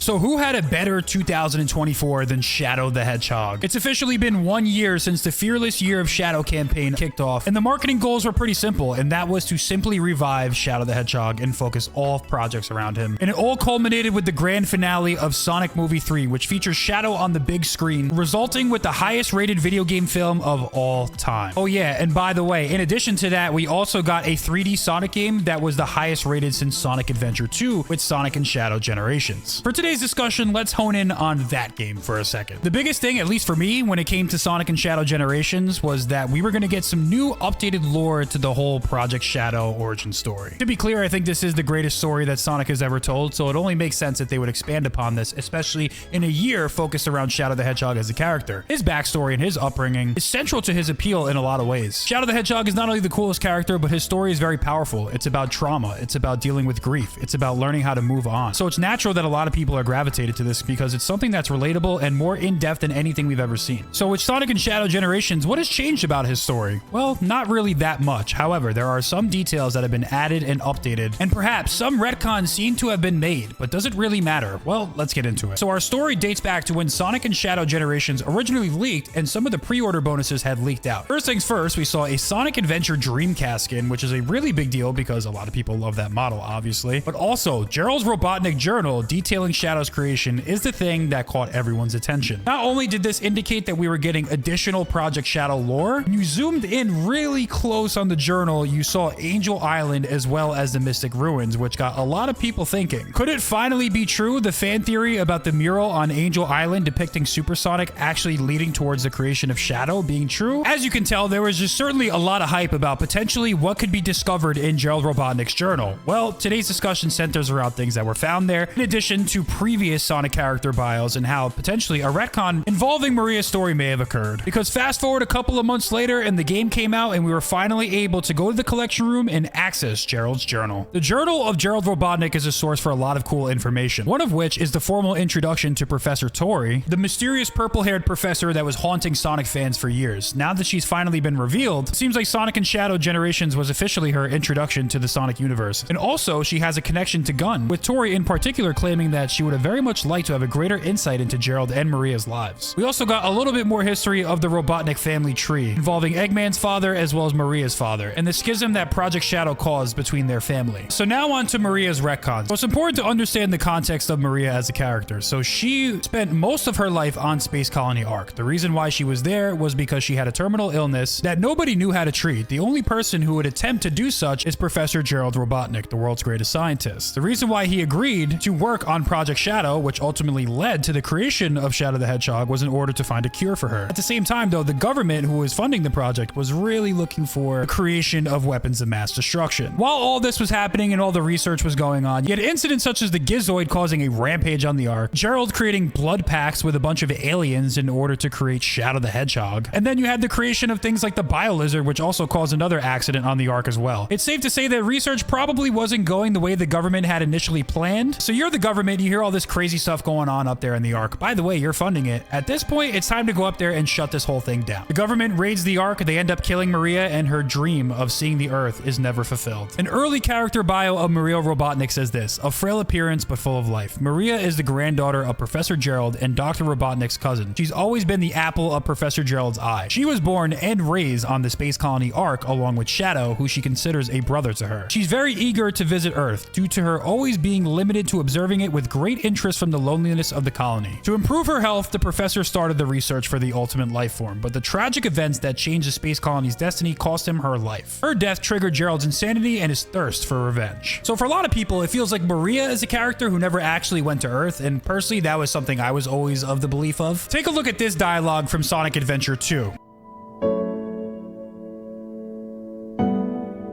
So who had a better 2024 than Shadow the Hedgehog? It's officially been 1 year since the Fearless Year of Shadow campaign kicked off, and the marketing goals were pretty simple, and that was to simply revive Shadow the Hedgehog and focus all projects around him. And it all culminated with the grand finale of Sonic Movie 3, which features Shadow on the big screen, resulting with the highest rated video game film of all time. Oh yeah, and by the way, in addition to that, we also got a 3D Sonic game that was the highest rated since Sonic Adventure 2 with Sonic and Shadow Generations. For today's discussion, let's hone in on that game for a second. The biggest thing, at least for me, when it came to Sonic and Shadow Generations was that we were going to get some new updated lore to the whole Project Shadow origin story. To be clear, I think this is the greatest story that Sonic has ever told, so it only makes sense that they would expand upon this, especially in a year focused around Shadow the Hedgehog as a character. His backstory and his upbringing is central to his appeal in a lot of ways. Shadow the Hedgehog is not only the coolest character, but his story is very powerful. It's about trauma. It's about dealing with grief. It's about learning how to move on. So it's natural that a lot of people are gravitated to this because it's something that's relatable and more in-depth than anything we've ever seen. So with Sonic and Shadow Generations, what has changed about his story? Well, not really that much. However, there are some details that have been added and updated, and perhaps some retcons seem to have been made, but does it really matter? Well, let's get into it. So our story dates back to when Sonic and Shadow Generations originally leaked, and some of the pre-order bonuses had leaked out. First things first, we saw a Sonic Adventure Dreamcast skin, which is a really big deal because a lot of people love that model, obviously. But also, Gerald's Robotnik journal detailing Shadow's creation is the thing that caught everyone's attention. Not only did this indicate that we were getting additional Project Shadow lore, when you zoomed in really close on the journal, you saw Angel Island as well as the Mystic Ruins, which got a lot of people thinking. Could it finally be true, the fan theory about the mural on Angel Island depicting Supersonic actually leading towards the creation of Shadow being true? As you can tell, there was just certainly a lot of hype about potentially what could be discovered in Gerald Robotnik's journal. Well, today's discussion centers around things that were found there, in addition to previous Sonic character bios and how potentially a retcon involving Maria's story may have occurred. Because fast forward a couple of months later and the game came out and we were finally able to go to the collection room and access Gerald's journal. The journal of Gerald Robotnik is a source for a lot of cool information, one of which is the formal introduction to Professor Tori, the mysterious purple-haired professor that was haunting Sonic fans for years. Now that she's finally been revealed, it seems like Sonic and Shadow Generations was officially her introduction to the Sonic universe. And also, she has a connection to Gun, with Tori in particular claiming that she would have very much liked to have a greater insight into Gerald and Maria's lives. We also got a little bit more history of the Robotnik family tree, involving Eggman's father as well as Maria's father, and the schism that Project Shadow caused between their family. So now on to Maria's retcons. So it's important to understand the context of Maria as a character. So she spent most of her life on Space Colony Ark. The reason why she was there was because she had a terminal illness that nobody knew how to treat. The only person who would attempt to do such is Professor Gerald Robotnik, the world's greatest scientist. The reason why he agreed to work on Project Shadow, which ultimately led to the creation of Shadow the Hedgehog, was in order to find a cure for her. At the same time, though, the government who was funding the project was really looking for the creation of weapons of mass destruction. While all this was happening and all the research was going on, you had incidents such as the Gizoid causing a rampage on the Ark, Gerald creating blood pacts with a bunch of aliens in order to create Shadow the Hedgehog, and then you had the creation of things like the Biolizard, which also caused another accident on the Ark as well. It's safe to say that research probably wasn't going the way the government had initially planned. So you're the government, you hear all this crazy stuff going on up there in the Ark. By the way, you're funding it. At this point, it's time to go up there and shut this whole thing down. The government raids the Ark, they end up killing Maria, and her dream of seeing the Earth is never fulfilled. An early character bio of Maria Robotnik says this: of frail appearance but full of life. Maria is the granddaughter of Professor Gerald and Dr. Robotnik's cousin. She's always been the apple of Professor Gerald's eye. She was born and raised on the Space Colony Ark along with Shadow, who she considers a brother to her. She's very eager to visit Earth due to her always being limited to observing it with great interest from the loneliness of the colony. To improve her health, the professor started the research for the ultimate life form, but the tragic events that changed the space colony's destiny cost him her life. Her death triggered Gerald's insanity and his thirst for revenge. So for a lot of people, it feels like Maria is a character who never actually went to Earth, and personally, that was something I was always of the belief of. Take a look at this dialogue from Sonic Adventure 2.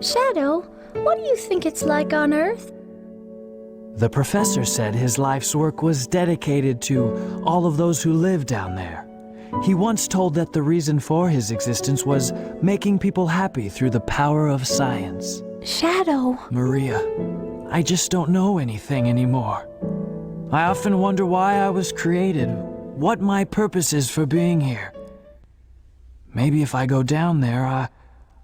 Shadow, what do you think it's like on Earth? The professor said his life's work was dedicated to all of those who live down there. He once told that the reason for his existence was making people happy through the power of science. Shadow. Maria, I just don't know anything anymore. I often wonder why I was created, what my purpose is for being here. Maybe if I go down there,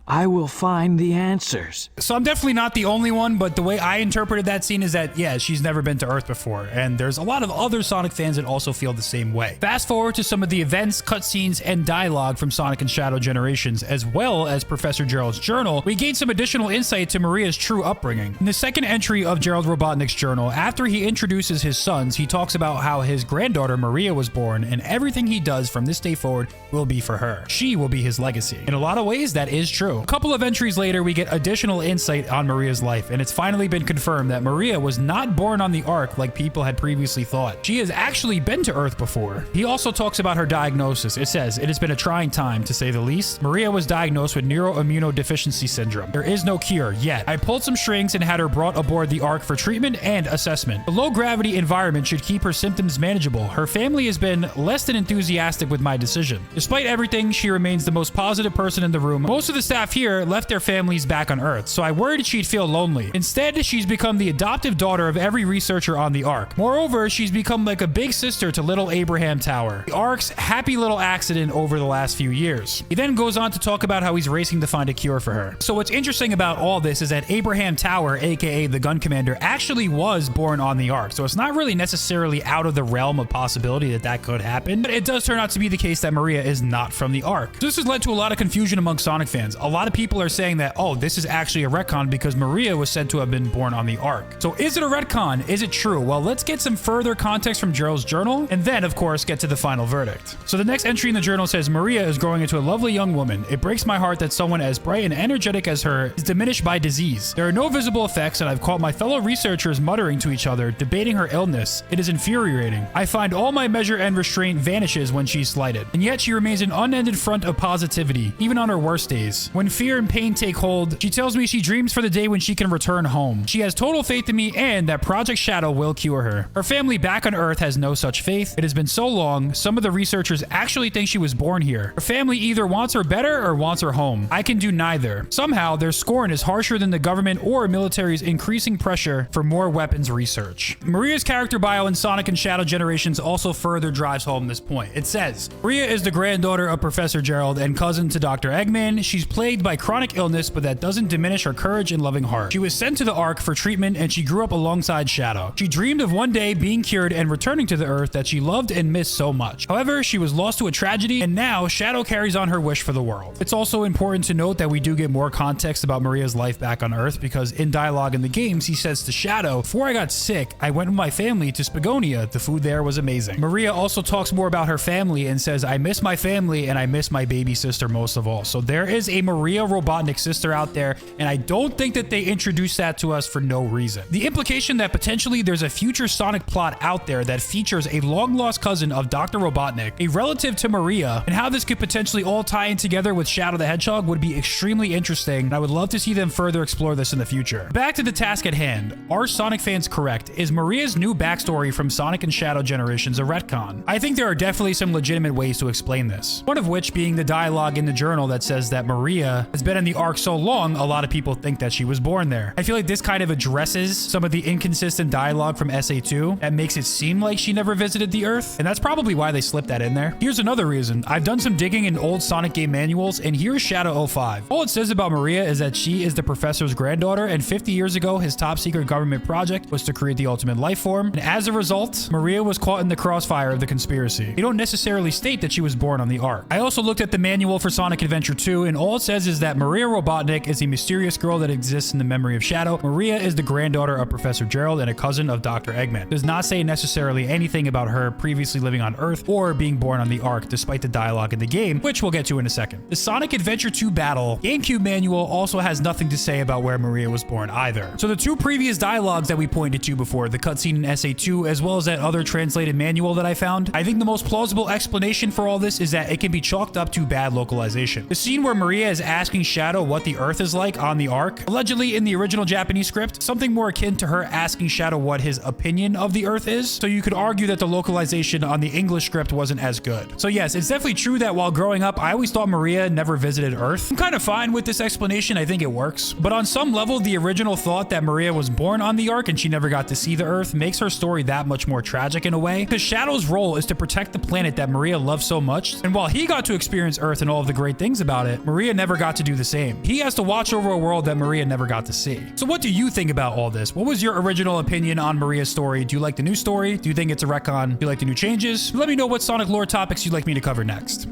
I will find the answers. So I'm definitely not the only one, but the way I interpreted that scene is that, yeah, she's never been to Earth before, and there's a lot of other Sonic fans that also feel the same way. Fast forward to some of the events, cutscenes, and dialogue from Sonic and Shadow Generations, as well as Professor Gerald's journal, we gain some additional insight to Maria's true upbringing. In the second entry of Gerald Robotnik's journal, after he introduces his sons, he talks about how his granddaughter Maria was born, and everything he does from this day forward will be for her. She will be his legacy. In a lot of ways, that is true. A couple of entries later, we get additional insight on Maria's life, and it's finally been confirmed that Maria was not born on the Ark like people had previously thought. She has actually been to Earth before. He also talks about her diagnosis. It says, "It has been a trying time, to say the least. Maria was diagnosed with neuroimmunodeficiency syndrome. There is no cure yet. I pulled some strings and had her brought aboard the Ark for treatment and assessment. The low-gravity environment should keep her symptoms manageable. Her family has been less than enthusiastic with my decision. Despite everything, she remains the most positive person in the room. Most of the staff here left their families back on Earth, so I worried she'd feel lonely. Instead, she's become the adoptive daughter of every researcher on the Ark. Moreover, she's become like a big sister to little Abraham Tower, the Ark's happy little accident over the last few years." He then goes on to talk about how he's racing to find a cure for her. So what's interesting about all this is that Abraham Tower, aka the gun commander, actually was born on the Ark, so it's not really necessarily out of the realm of possibility that that could happen, but it does turn out to be the case that Maria is not from the Ark. This has led to a lot of confusion among Sonic fans. A lot of people are saying that, oh, this is actually a retcon because Maria was said to have been born on the Ark. So is it a retcon? Is it true? Well, let's get some further context from Gerald's journal, and then, of course, get to the final verdict. So the next entry in the journal says, "Maria is growing into a lovely young woman. It breaks my heart that someone as bright and energetic as her is diminished by disease. There are no visible effects, and I've caught my fellow researchers muttering to each other, debating her illness. It is infuriating. I find all my measure and restraint vanishes when she's slighted. And yet she remains an unended front of positivity, even on her worst days. When fear and pain take hold, she tells me she dreams for the day when she can return home. She has total faith in me and that Project Shadow will cure her. Her family back on Earth has no such faith. It has been so long, some of the researchers actually think she was born here. Her family either wants her better or wants her home. I can do neither. Somehow, their scorn is harsher than the government or military's increasing pressure for more weapons research." Maria's character bio in Sonic and Shadow Generations also further drives home this point. It says, "Maria is the granddaughter of Professor Gerald and cousin to Dr. Eggman. She's plagued by chronic illness, but that doesn't diminish her courage and loving heart. She was sent to the Ark for treatment and she grew up alongside Shadow. She dreamed of one day being cured and returning to the Earth that she loved and missed so much. However, she was lost to a tragedy, and now Shadow carries on her wish for the world." It's also important to note that we do get more context about Maria's life back on Earth, because in dialogue in the games, he says to Shadow, "Before I got sick, I went with my family to Spagonia. The food there was amazing." Maria also talks more about her family and says, "I miss my family and I miss my baby sister most of all." So there is a Maria Robotnik sister out there, and I don't think that they introduced that to us for no reason. The implication that potentially there's a future Sonic plot out there that features a long-lost cousin of Dr. Robotnik, a relative to Maria, and how this could potentially all tie in together with Shadow the Hedgehog would be extremely interesting, and I would love to see them further explore this in the future. Back to the task at hand. Are Sonic fans correct? Is Maria's new backstory from Sonic and Shadow Generations a retcon? I think there are definitely some legitimate ways to explain this. One of which being the dialogue in the journal that says that Maria has been in the Ark so long, a lot of people think that she was born there. I feel like this kind of addresses some of the inconsistent dialogue from SA2 that makes it seem like she never visited the Earth, and that's probably why they slipped that in there. Here's another reason. I've done some digging in old Sonic game manuals, and here's Shadow 05. All it says about Maria is that she is the professor's granddaughter, and 50 years ago, his top secret government project was to create the ultimate life form, and as a result, Maria was caught in the crossfire of the conspiracy. They don't necessarily state that she was born on the Ark. I also looked at the manual for Sonic Adventure 2, and all it says is that Maria Robotnik is a mysterious girl that exists in the memory of Shadow. Maria is the granddaughter of Professor Gerald and a cousin of Dr. Eggman. It does not say necessarily anything about her previously living on Earth or being born on the Ark, despite the dialogue in the game, which we'll get to in a second. The Sonic Adventure 2 battle GameCube manual also has nothing to say about where Maria was born either. So the two previous dialogues that we pointed to before, the cutscene in SA2 as well as that other translated manual that I found, I think the most plausible explanation for all this is that it can be chalked up to bad localization. The scene where Maria is asking Shadow what the Earth is like on the Ark, allegedly in the original Japanese script, something more akin to her asking Shadow what his opinion of the Earth is. So you could argue that the localization on the English script wasn't as good. So yes, it's definitely true that while growing up, I always thought Maria never visited Earth. I'm kind of fine with this explanation. I think it works. But on some level, the original thought that Maria was born on the Ark and she never got to see the Earth makes her story that much more tragic in a way, because Shadow's role is to protect the planet that Maria loves so much. And while he got to experience Earth and all of the great things about it, Maria never never got to do the same. He has to watch over a world that Maria never got to see. So what do you think about all this? What was your original opinion on Maria's story? Do you like the new story? Do you think it's a retcon? Do you like the new changes? Let me know what Sonic lore topics you'd like me to cover next.